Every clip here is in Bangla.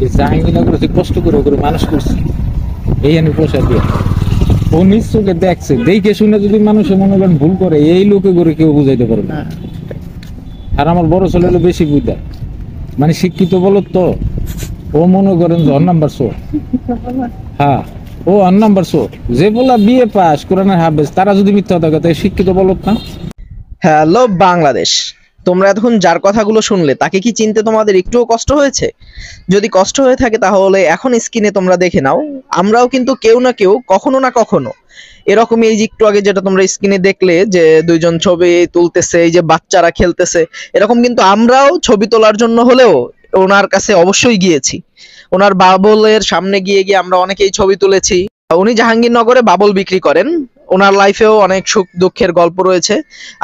এই জাহাঙ্গীরনগরে যে কষ্ট করে করে মানুষ করছে এই আমি পোষা দিয়ে ও নিশ্চয়ই দেখছে, দেখে শুনে যদি মানুষের মনে করেন ভুল করে এই লোকে করে কেউ বুঝাইতে পারবে না। আর আমার বড় ছেলে হলো বেশি বুঝা, মানে শিক্ষিত বলো তো, ও মনে করেন যে অন নাম্বার শো, হ্যাঁ ও অন নাম্বার শো, যে বলা বিএ পাস কোরআনের হাফেজ তারা যদি মিথ্যা কথা তাই শিক্ষিত বলো না। হ্যালো বাংলাদেশ, তোমরা এতক্ষণ যার কথাগুলো শুনলে তাকে কি চিনতে তোমাদের একটুও কষ্ট হয়েছে? যদি কষ্ট হয়ে থাকে তাহলে এখন স্ক্রিনে তোমরা দেখে নাও, আমরাও কিন্তু কেউ না কেউ কখনো না কখনো এরকমই, এই যে একটু আগে যেটা তোমরা স্ক্রিনে দেখলে যে দুইজন ছবি তুলতেছে, এই যে বাচ্চারা খেলতেছে, এরকম কিন্তু আমরাও ছবি তোলার জন্য হলেও ওনার কাছে অবশ্যই গিয়েছি। ওনার বাবলের সামনে গিয়ে গিয়ে আমরা অনেকেই ছবি তুলেছি। উনি জাহাঙ্গীরনগরে বাবল বিক্রি করেন। ওনার লাইফেও অনেক সুখ দুঃখের গল্প রয়েছে।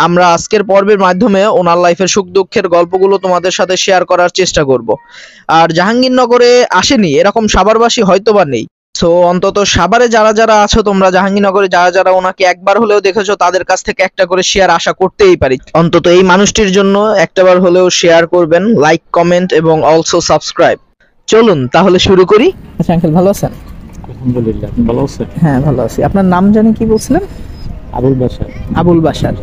আমরা আজকের পর্বের মাধ্যমে ওনার লাইফের সুখ দুঃখের গল্পগুলো তোমাদের সাথে শেয়ার করার চেষ্টা করব। আর জাহাঙ্গীরনগরে আসেনি এরকম সাভারবাসী হয়তোবা নেই। সো অন্তত সাভারে যারা যারা আছো তোমরা, জাহাঙ্গীরনগরে যারা যারা ওনাকে একবার হলেও দেখেছো, তাদের কাছ থেকে একটা করে শেয়ার আশা করতেই পারি। অন্তত এই মানুষটির জন্য একটাবার হলেও শেয়ার করবেন, লাইক, কমেন্ট এবং অলসো সাবস্ক্রাইব। চলুন তাহলে শুরু করি। আচ্ছা আঙ্কেল, ভালো আছেন? আলহামদুলিল্লাহ, ভালো আছেন? হ্যাঁ ভালো আছি। আপনার নাম জানি কি বলছিলেন? আবুল বাশার। আবুল বাশার,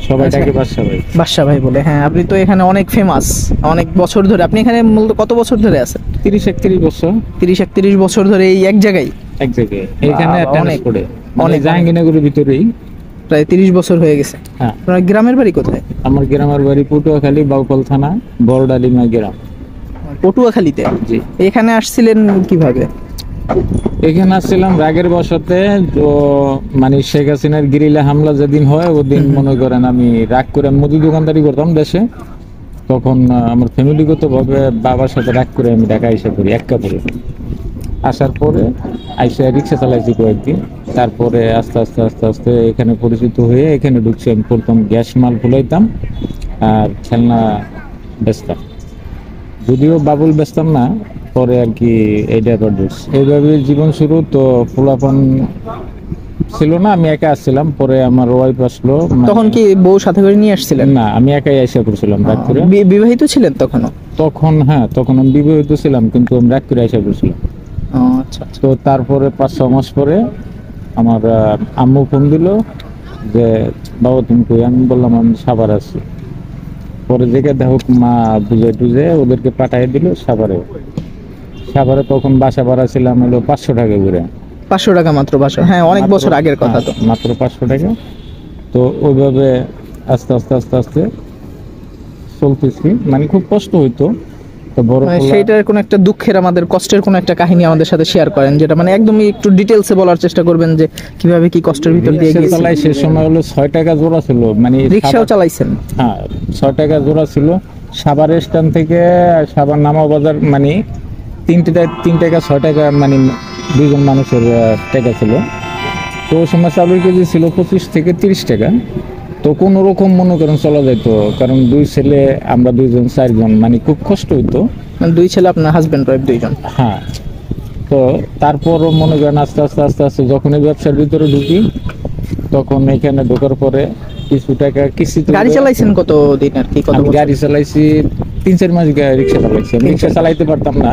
সবাই তাকে বাদশা ভাই। বাদশা ভাই বলে। হ্যাঁ, আপনি তো এখানে অনেক ফেমাস, অনেক বছর ধরে। আপনি এখানে মূলত কত বছর ধরে আছেন? 30-31 বছর। 30-31 বছর ধরে এই এক জায়গায়? এক জায়গায় এখানে অনেক করে অনেক অনেক জাহাঙ্গীরনগরের ভিতরেই প্রায় 30 বছর হয়ে গেছে। হ্যাঁ। আপনার গ্রামের বাড়ি কোথায়? আমার গ্রামের বাড়ি পটুয়াখালী, বাউকল থানা, বড়ডালিমা গ্রাম। পটুয়াখালীতে? জি। এখানে আসছিলেন কিভাবে? এখানে আসছিলাম রাগের বশতে, তো মানে শেখ হাসিনার গিরিলা হামলা যেদিন হয় ওদিন মনে করেন আমি রাগ করে মুদি দোকানদারি করতাম দেশে, তখন আমার ফ্যামিলিগত ভাবে বাবার সাথে রাগ করে আমি ঢাকা এসে পড়ি এক কাপড়ে। আসার পরে আইসা রিক্সা চালাইছি কয়েকদিন, তারপরে আস্তে আস্তে আস্তে আস্তে এখানে পরিচিত হয়ে এখানে ঢুকছি। আমি প্রথম গ্যাস মাল ফুলাইতাম আর খেলনা বেচতাম, যদিও বাবুল বেচতাম না, পরে আর কি এইটা এইভাবে জীবন শুরু। তো পোলাপান ছিল না, আমি একা আসছিলাম, পরে আমার ওয়াইফ আসলো। তখন কি বউ সাথে করে নিয়ে আসছিলেন? না, আমি একাই এসে পড়ছিলাম রাগ করে। বিবাহিত ছিলেন তখনও? তখন হ্যাঁ, তখন আমি বিবাহিত ছিলাম, কিন্তু আমি রাগ করে এসে পড়ছিলাম। আচ্ছা। তো তারপরে 5-6 মাস পরে আমার আম্মু ফোন দিল যে বাবা তুমি কই? আমি বললাম আমি সাভার আছি। পরে দেখে দেখো মা বুঝে টুঝে ওদেরকে পাঠিয়ে দিল সাভারে। সাভারে তখন বাসা ভাড়া ছিলাম হলো 500 টাকা করে। 500 টাকা মাত্র বাসা? হ্যাঁ, অনেক বছর আগের কথা তো। মাত্র 500 টাকা। তো ওইভাবে আস্তে আস্তে আস্তে আস্তে চলতেছি, মানে খুব কষ্ট হইতো। তো বড় সেইটার কোন একটা দুঃখের, আমাদের কষ্টের কোন একটা কাহিনী আমাদের সাথে শেয়ার করেন, যেটা মানে একদমই একটু ডিটেইলসে বলার চেষ্টা করবেন যে কিভাবে কি কষ্টের ভিতর দিয়ে গিয়েছেন। চালাই সে সময় হলো 6 টাকা জোড়া ছিল, মানে রিকশাও চালাইছেন? হ্যাঁ, 6 টাকা জোড়া ছিল। সাভার স্ট্যান্ড থেকে সাভার নামা বাজার মানে 3 টাকা 6 টাকা, মানে দুইজন মানুষের টাকা ছিল। তো ওই সময় চালের কেজি ছিল 25 থেকে 30 টাকা। তো কোনো রকম মনে করেন চলা যেত, কারণ দুই ছেলে, আমরা দুইজন 4 জন, মানে খুব কষ্ট হইতো। মানে 2 ছেলে, আপনার হাজবেন্ড ওয়াইফ 2 জন? হ্যাঁ। তো তারপরও মনে করেন আস্তে আস্তে আস্তে আস্তে যখন এই ব্যবসার ভিতরে ঢুকি, তখন এখানে ঢোকার পরে কিছু টাকা কিস্তিতে। গাড়ি চালাইছেন কত দিন আর কি? কত বছর? গাড়ি চালাইছি 3-4 মাস। রিক্সা চালাইছি। রিক্সা চালাইতে পারতাম না,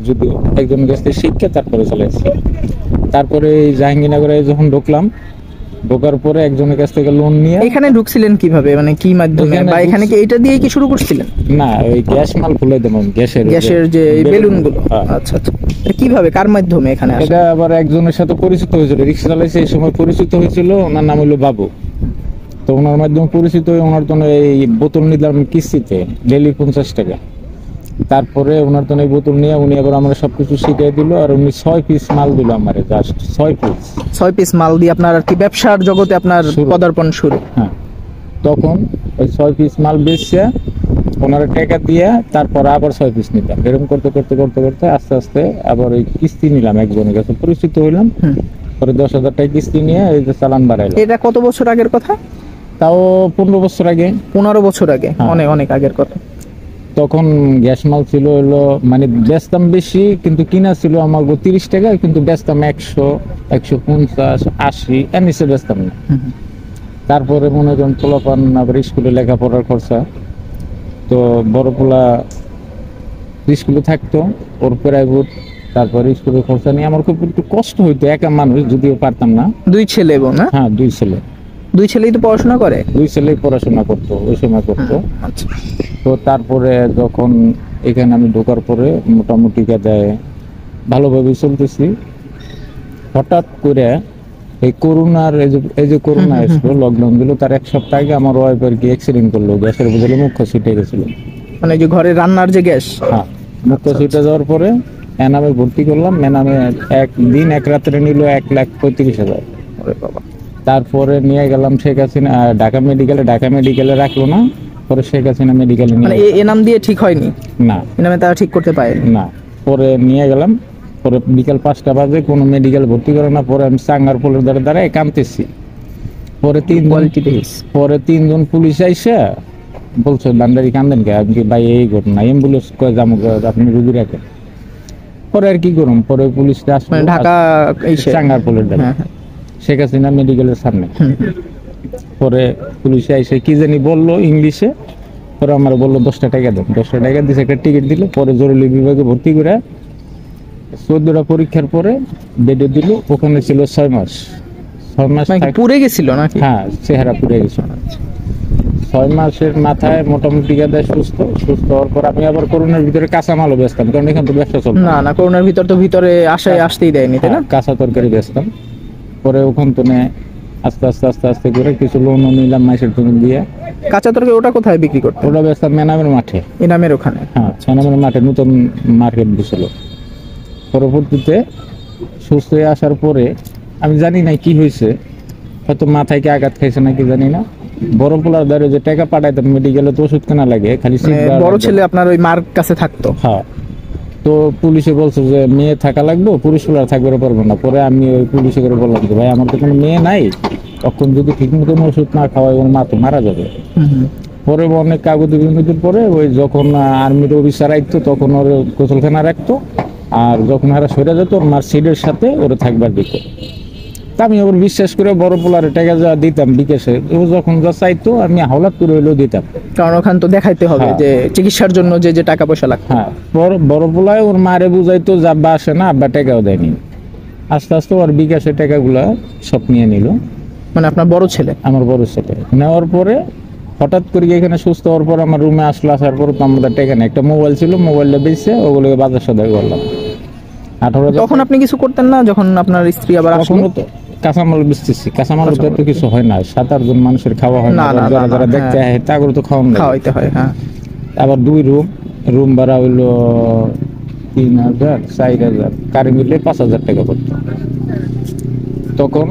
যদিও একজন কাছে শিক্ষা, তারপরে চালাইছি। তারপরে এই জাহাঙ্গীরনগরে যখন ঢুকলাম, ঢোকার পরে একজনের কাছ থেকে লোন নিয়ে। এখানে ঢুকছিলেন কিভাবে, মানে কি মাধ্যমে, বা এখানে কি এইটা দিয়ে কি শুরু করছিলেন? না, ওই গ্যাস মাল ফুলাই দেবেন, গ্যাসের যে বেলুন গুলো। আচ্ছা আচ্ছা। কিভাবে, কার মাধ্যমে এখানে আসা? এটা আবার একজনের সাথে পরিচিত হয়েছিল, রিক্সা চালাইছে এই সময় পরিচিত হয়েছিল। ওনার নাম হলো বাবু। তো ওনার মাধ্যমে পরিচিত হয়ে ওনার জন্য এই বোতল নিলাম কিস্তিতে, ডেলি 50 টাকা। তারপরে ওনার জন্য এই বোতল নিয়ে উনি আবার আমরা সবকিছু শিখিয়ে দিল, আর উনি 6 পিস মাল দিল আমারে, জাস্ট 6 পিস মাল দিয়ে আপনার আর কি ব্যবসার জগতে আপনার পদার্পণ শুরু? হ্যাঁ। তখন ওই 6 পিস মাল বেচছে ওনারা টাকা দিয়ে, তারপর আবার 6 পিস নিতাম। এরকম করতে করতে করতে করতে আস্তে আস্তে আবার ওই কিস্তি নিলাম, একজনের কাছে পরিচিত হইলাম। পরে 10,000 টাকা কিস্তি নিয়ে এই যে চালান বাড়াইলাম। এটা কত বছর আগের কথা? তাও 15 বছর আগে। 15 বছর আগে? অনেক অনেক আগের কথা। তখন গ্যাস মাল ছিল হলো, মানে বেচতাম বেশি, কিন্তু কিনা ছিল আমার 30 টাকা, কিন্তু বেচতাম 100, 150, 80 এর নিচে বেচতাম না। তারপরে মনে করেন পোলাপান আবার স্কুলে লেখাপড়ার খরচা, তো বড় পোলা স্কুলে থাকতো, ওর প্রাইভেট, তারপরে স্কুলের খরচা নিয়ে আমার খুব একটু কষ্ট হইতো, একা মানুষ, যদিও পারতাম না। দুই ছেলে বোন, না? হ্যাঁ, দুই ছেলে, দুই ছেলেই তো পড়াশোনা করে। দুই ছেলেই পড়াশোনা করতো, ওই সময় করতো। আচ্ছা। তো তারপরে যখন এখানে আমি ঢোকার পরে মোটামুটি কাদায় ভালোভাবে চলতেছি, হঠাৎ করে এই করোনার এই যে করোনা আসলো, লকডাউন দিল, তার এক সপ্তাহ আগে আমার ওয়াইফ আর কি অ্যাক্সিডেন্ট করলো, গ্যাসের বদলে মুখ ছিটে গেছিল। মানে এই যে ঘরে রান্নার যে গ্যাস। হ্যাঁ, মুখ ছিটে যাওয়ার পরে এনামে ভর্তি করলাম। এনামে একদিন এক রাত্রে নিল 1,35,000। ওরে বাবা। তারপরে নিয়ে গেলাম শেখ হাসিনা ঢাকা মেডিকেলে, ঢাকা মেডিকেলে রাখলো না, পরে শেখ হাসিনা মেডিকেলে মানে নিয়ে এ নাম দিয়ে ঠিক হয়নি, না এ নামে তারা ঠিক করতে পারে না, পরে নিয়ে গেলাম। পরে বিকাল 5টা বাজে কোনো মেডিকেল ভর্তি করে না। পরে আমি চাঙ্গার পোলের দাঁড়ায় কাঁদতেছি। পরে পরে 3 জন পুলিশ আইসা বলছে, বান্ডারি কান্দেন কে আপনি? ভাই এই ঘটনা, অ্যাম্বুলেন্স কয়ে যাবো, আপনি রুগী রাখেন। পরে আর কি করুন, পরে পুলিশটা আসলো মানে ঢাকা চাঙ্গার পোলের দাঁড়ায় শেখ হাসিনা মেডিকেলের সামনে। পরে পুলিশে এসে কি জানি বললো ইংলিশে, পরে আমার বললো 10টা টাকা দেন। 10টা টাকা দিয়েছে, একটা টিকিট দিল। পরে জরুরি বিভাগে ভর্তি করে 14টা পরীক্ষার পরে বেডে দিল। ওখানে ছিল 6 মাস। 6 মাস পুড়ে গেছিল নাকি? হ্যাঁ, চেহারা পুড়ে গেছিল। 6 মাসের মাথায় মোটামুটি গাদায় সুস্থ হওয়ার পর আমি আবার করোনার ভিতরে কাঁচামালও বেচতাম, কারণ এখানে তো ব্যবসা চলতো না। করোনার ভিতর তো ভিতরে আসতেই দেয়নি, তাই না? কাঁচা তরকারি বেচতাম। পরে ওখান তো আস্তে আস্তে করে কিছু লোনও নিলাম মাসের জন্য দিয়ে। কাঁচা তরকারি ওটা কোথায় বিক্রি করতো? ওটা বেচতাম মেনামের মাঠে, এনামের ওখানে। হ্যাঁ, মেনামের মাঠে নতুন মার্কেট দিছিল। পরবর্তীতে সুস্থ হয়ে আসার পরে আমি জানি না কি হয়েছে, হয়তো মাথায় কি আঘাত খাইছে নাকি জানি না, বড় পোলার দ্বারা যে টাকা পাঠাইতাম মেডিকেলে, তো ওষুধ কেনা লাগে, খালি বড় ছেলে আপনার ওই মার কাছে থাকতো। হ্যাঁ, তো পুলিশে বলছে যে মেয়ে থাকা লাগবে, পুরুষ পোলার থাকবে পারবো না। পরে আমি ওই পুলিশে করে বললাম যে ভাই আমার তো কোনো মেয়ে নাই, তখন যদি ঠিক মতন ওষুধ না খাওয়াই ওর মা তো মারা যাবে। পরে অনেক কাগজে বিন্দুদের পরে ওই যখন আর্মির অফিসার আইতো তখন ওর গোসলখানা রাখতো, আর যখন এরা সরে যেত ওর মার সিডের সাথে ওরা থাকবার দিত। তা আমি ওর বিশ্বাস করে বড় পোলারে টাকা যা দিতাম বিকাশে, ও যখন যা চাইতো আমি হাওলাত করে হইলেও দিতাম, কারণ ওখানে তো দেখাইতে হবে যে চিকিৎসার জন্য যে টাকা পয়সা লাগবে। হ্যাঁ, বড় পোলায় ওর মারে বুঝাইতো যে আব্বা আসে না, আব্বা টাকাও দেয়নি। আস্তে আস্তে ওর বিকাশের টাকাগুলা সব নিয়ে নিল। মানে আপনার বড় ছেলে? আমার বড় ছেলে নেওয়ার পরে হঠাৎ করে এখানে সুস্থ হওয়ার পর আমার রুমে আসার পর তো আমাদের টাকা নেই, একটা মোবাইল ছিল, মোবাইলটা বেচে ওগুলোকে বাজার সদাই করলাম। 18,000। তখন আপনি কিছু করতেন না যখন আপনার স্ত্রী আবার আসলো? তো কাঁচামাল বেচতেছি, কাঁচামাল তো কিছু হয় না, 7-8 জন মানুষের খাওয়া হয় না, যারা দেখতে হয় তাগুলো তো খাওয়াইতে হয়। হ্যাঁ, আবার 2 রুম ভাড়া হইলো 3,000 4,000, কারে মিলে 5,000 টাকা পড়তো। তখন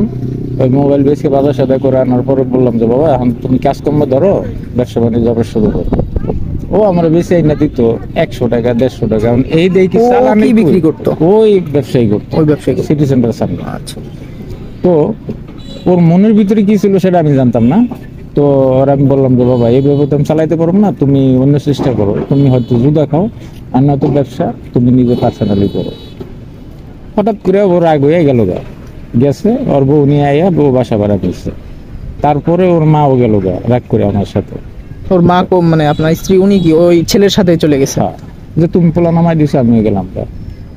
ওই মোবাইল বেচে বাজার সাথে করে আনার পরে বললাম যে বাবা এখন তুমি কাজকর্ম ধরো, ব্যবসা বাণিজ্য শুরু করো। ও আমার বেশি না দিত 100 টাকা 150 টাকা, এই দিয়ে কি চালানি বিক্রি করতো, ওই ব্যবসায়ী করতো, সিটি সেন্টার সামনে। আচ্ছা। তো ওর মনের ভিতরে কি ছিল সেটা আমি জানতাম না। তো আর আমি বললাম যে বাবা এইভাবে তো আমি চালাইতে পারবো না, তুমি অন্য চেষ্টা করো, তুমি হয়তো জুদা খাও আর নয়তো ব্যবসা তুমি নিজে পার্সোনালি করো। হঠাৎ করে ওর রাগ হয়ে গেছে, ওর বউ নিয়ে আইয়া বউ বাসা ভাড়া পেয়েছে। তারপরে ওর মাও গেল রাগ করে আমার সাথে। ওর মা মানে আপনার স্ত্রী উনি কি ওই ছেলের সাথে চলে গেছে? যে তুমি পোলা নামাই দিছো, আমি গেলাম।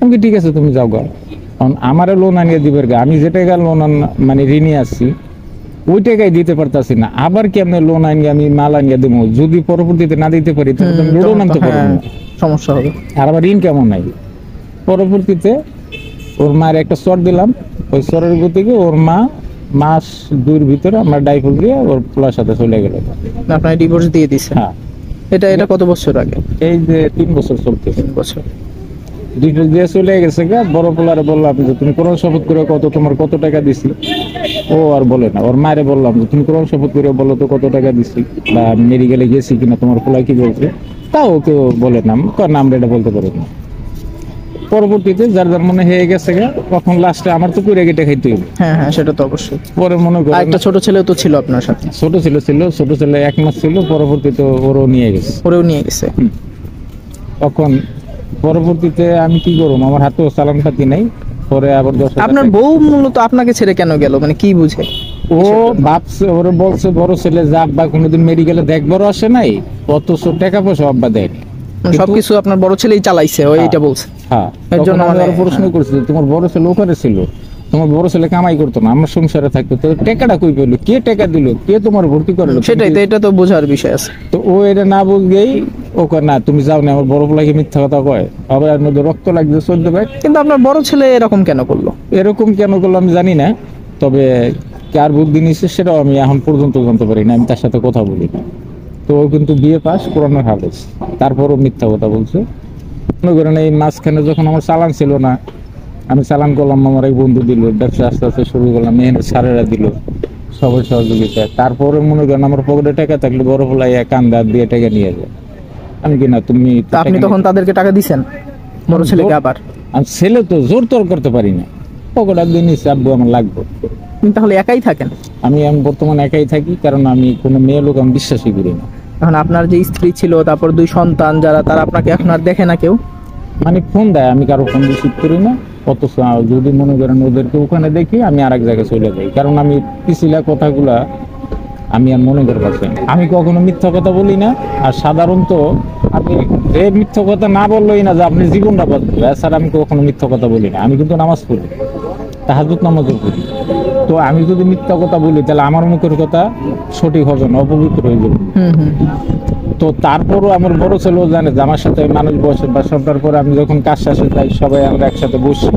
আমি ঠিক আছে তুমি যাও গা, কারণ আমারে লোন আনিয়ে দিবের গা, আমি যে টাকা লোন মানে ঋণে আছি ওই টাকাই দিতে পারতাছি না, আবার কি আমি লোন আনিয়ে আমি মাল আনিয়ে দেবো, যদি পরবর্তীতে না দিতে পারি তাহলে আমি লোন আনতে পারবো না, সমস্যা হবে, আর আমার ঋণ কেমন নাই। পরবর্তীতে ওর মায়ের একটা চর দিলাম, ওই চরের গতিকে ওর মা মাস 2 ভিতরে আমার ডাইভোর্স দিয়ে ওর পোলার সাথে চলে গেল। আপনার ডিভোর্স দিয়ে দিছে? হ্যাঁ। এটা কত বছর আগে? এই যে 3 বছর চলতেছে। 3 বছর ডিভোর্স দিয়ে চলে গেছে গা। বড় পোলারে বললাম যে তুমি কোরআন শপথ করে তোমার কত টাকা দিছি, ও আর বলে না। ওর মায়ের বললাম যে তুমি কোরআন শপথ করে বলো তো কত টাকা দিছি, বা মেডিকেলে গেছি কিনা, তোমার পোলা কি বলছে, তাও কেউ বলে না, আমরা এটা বলতে পারি না। পরবর্তীতে যার যার মনে হয়ে গেছে গা, তখন লাস্টে আমার তো কুড়ে কেটে খাইতে হবে। হ্যাঁ, সেটা তো অবশ্যই। পরে মনে করেন একটা ছোট ছেলে তো ছিল আপনার সাথে? ছোট ছেলে 1 মাস ছিল, পরবর্তীতে ওরও নিয়ে গেছে। তখন পরবর্তীতে আমি কি করব, আমার হাতেও চালান পাতি নাই। পরে আবার আপনার বউ মূলত আপনাকে ছেড়ে কেন গেল, মানে কি বুঝে? ও ভাবছে, ওরে বলছে বড় ছেলে যা, আব্বা কোনোদিন মেডিকেলে দেখবারও আসে নাই, অথচ টাকা পয়সা আব্বা দেয়নি। সবকিছু আপনার বড় ছেলেই চালাইছে, ও এইটা বলছে। হ্যাঁ, এর জন্য তখন আমি মানে আরো প্রশ্ন করছি যে, তোমার বড় ছেলে ওখানে ছিল, তোমার বড় ছেলে কামাই করতো না, আমার সংসারে থাকতো, তো টাকাটা কই পেলো, কে টাকা দিল, কে তোমার ভর্তি করলো? সেটাই তো, এটা তো বোঝার বিষয় আছে। তো ও এটা না বুঝলেই ও কয় না তুমি যাও না, আমার বড় পোলাকে মিথ্যা কথা কয়, আবার এর মধ্যে রক্ত লাগছে 14 ব্যাগ। কিন্তু আপনার বড় ছেলে এরকম কেন করলো? এরকম কেন করলো আমি জানি না, তবে কার বুদ্ধি নিচ্ছে সেটাও আমি এখন পর্যন্ত জানতে পারি না, আমি তার সাথে কথা বলি না। তো ও কিন্তু বিয়ে পাস, কোরআনের হাফেজ, তারপরও মিথ্যা কথা বলছে। মনে করেন এই মাঝখানে যখন আমার চালান ছিল না, আমি চালান করলাম, আমার এক বন্ধু দিল, ব্যবসা আস্তে আস্তে শুরু করলাম, এখানে স্যারেরা দিল সবার সহযোগিতা। তারপরে মনে করেন আমার পকেটে টাকা থাকলে বড় ফলাই কান্দা দিয়ে টাকা নিয়ে যায়। আমি কি না তুমি তো তা আপনি টাকা তখন তাদেরকে টাকা দিছেন বড় ছেলেকে আবার? আমি ছেলে তো জোর তোর করতে পারি না, পকেট দিয়ে নিচ্ছে আব্বু আমার লাগবে। আপনি তাহলে একাই থাকেন? আমি বর্তমানে একাই থাকি, কারণ আমি কোনো মেয়ে লোক আমি বিশ্বাসই করি না। এখন আপনার যে স্ত্রী ছিল, তারপর 2 সন্তান যারা, তারা আপনাকে এখন আর দেখে না কেউ? মানে ফোন দেয়, আমি কারো ফোন রিসিভ করি না, অথচ যদি মনে করেন ওদেরকে ওখানে দেখি আমি আরেক জায়গায় চলে যাই, কারণ আমি পিছিলা কথাগুলা আমি আর মনে করে পারছি না। আমি কখনো মিথ্যা কথা বলি না, আর সাধারণত আমি যে মিথ্যা কথা না বললোই না যে আপনি জীবনটা বাঁচবে, এছাড়া আমি কখনো মিথ্যা কথা বলি না। আমি কিন্তু নামাজ পড়ি, তাহাজ্জুদ নামাজও পড়ি, তো আমি যদি মিথ্যা কথা বলি তাহলে আমার মুখের কথা সঠিক হবে না, অপবিত্র হয়ে যাবে। তো তারপরও আমার বড় ছেলেও জানে যে আমার সাথে মানুষ বসে বা সবটার পরে আমি যখন কাজ শেষে যাই, সবাই আমরা একসাথে বসি,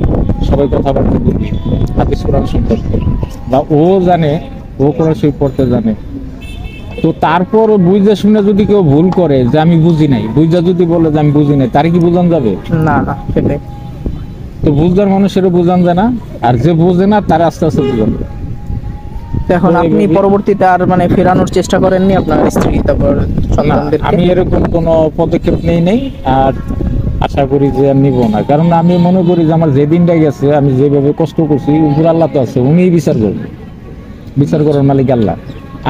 সবাই কথাবার্তা বলি হাদিস কোরআন সম্পর্কে, বা ও জানে, ও কোরআন শরীফ পড়তে জানে। তো তারপর বুঝা শুনে যদি কেউ ভুল করে যে আমি বুঝি নাই, বুঝা যদি বলে যে আমি বুঝি নাই, তার কি বুঝান যাবে? না না, সেটাই তো বুঝদার মানুষেরও বুঝান যায় না, আর যে বোঝে না তার আস্তে আস্তে বুঝান যায়। তো এখন তো আপনি এইভাবে- পরবর্তীতে আর মানে ফেরানোর চেষ্টা করেননি আপনার স্ত্রী তারপর না, সন্তানদেরকে? আমি এরকম কোনো পদক্ষেপ নেই, আর আশা করি যে আর নিব না, কারণ আমি মনে করি যে আমার যে দিনটা গেছে, আমি যেভাবে কষ্ট করছি, উপর আল্লাহ তো আছে, উনিই বিচার করবে, বিচার করার মালিক আল্লাহ,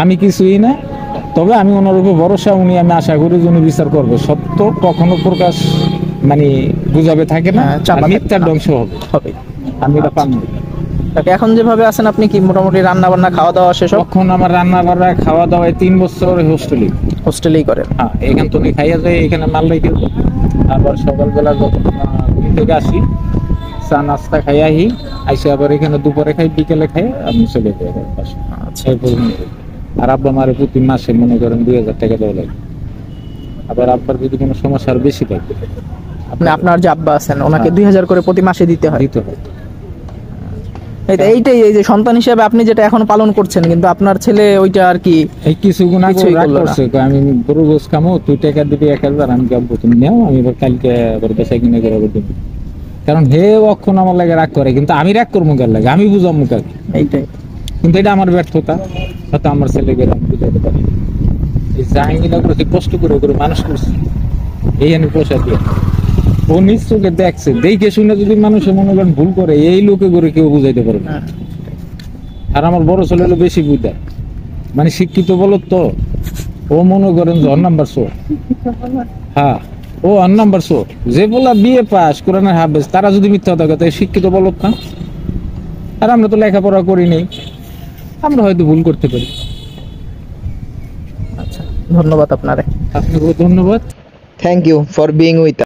আমি কিছুই না। তবে আমি ওনার উপর ভরসা, উনি, আমি আশা করি যে উনি বিচার করবে। সত্য কখনো প্রকাশ মানে বুঝাবে থাকে না, হ্যাঁ, চাপা আর থাকে মিথ্যার না। ধ্বংস হবে, হবে। আমি এটা পান না। তাকে এখন যেভাবে আছেন আপনি, কি মোটামুটি রান্না বান্না খাওয়া দাওয়া সেসব তখন আমার রান্না বান্না খাওয়া দাওয়ায় 3 বছর হোস্টেলে, হোস্টেলেই করেন? হ্যাঁ, এখান থেকে খাইয়া যায়, এখানে মাল রেখে যায়। আবার সকালবেলা যখন ঘুম থেকে আসি, চা নাস্তা খাই আইসে আবার এখানে দুপুরে খাই, বিকেলে খাই, আমি চলে যাই বাসায়। আচ্ছা, এই পর্যন্ত। আর আব্বা মারে প্রতি মাসে মনে করেন 2000 টাকা দেওয়া লাগে। আবার আব্বার যদি কোনো সমস্যা আর বেশি থাকে, আপনি আপনার যে আব্বা আছেন ওনাকে হ্যাঁ। 2000 করে প্রতি মাসে দিতে হয়? দিতে হয়। এইটাই, এই যে সন্তান হিসেবে আপনি যেটা এখন পালন করছেন, কিন্তু আপনার ছেলে ওইটা আর কি এই কিছুক্ষণ আগে কিছুই রাগ করলো না। করছে, কয় আমি গরু গোস খামো, তুই টাকা দিবি 1000, আমি কাবো তুমি নেও, আমি এবার কালকে আবার বেচা কিনে করে আবার দিবো। কারণ হে অক্ষণ আমার লাগে রাগ করে, কিন্তু আমি রাগ করবো কার লাগে, আমি বুঝাম মুখার। এইটাই। কিন্তু এটা আমার ব্যর্থতা, হয়তো আমার ছেলেকে আমি বুঝাতে পারি। এই জাহাঙ্গীরনগর করতে কষ্ট করে করে মানুষ করছে, এই আমি পয়সা দিয়ে। ও নিজ চোখে দেখছে, দেখে শুনে যদি মানুষের মনে করেন ভুল করে, এই লোকে করে কেউ বুঝাইতে পারবে না। হ্যাঁ। আর আমার বড় ছেলে হলো বেশি বুঝা, মানে শিক্ষিত বলো তো, ও মনে করেন যে অন নাম্বার শো, হ্যাঁ ও অন নাম্বার শো। যে বলা বিয়ে পাস কোরআনের হাফেজ, তারা যদি মিথ্যা কথা কয়, শিক্ষিত বলত না। আর আমরা তো লেখাপড়া করি নাই, আমরা হয়তো ভুল করতে পারি। আচ্ছা, ধন্যবাদ আপনারে। আপনাকে ধন্যবাদ। Thank you for being with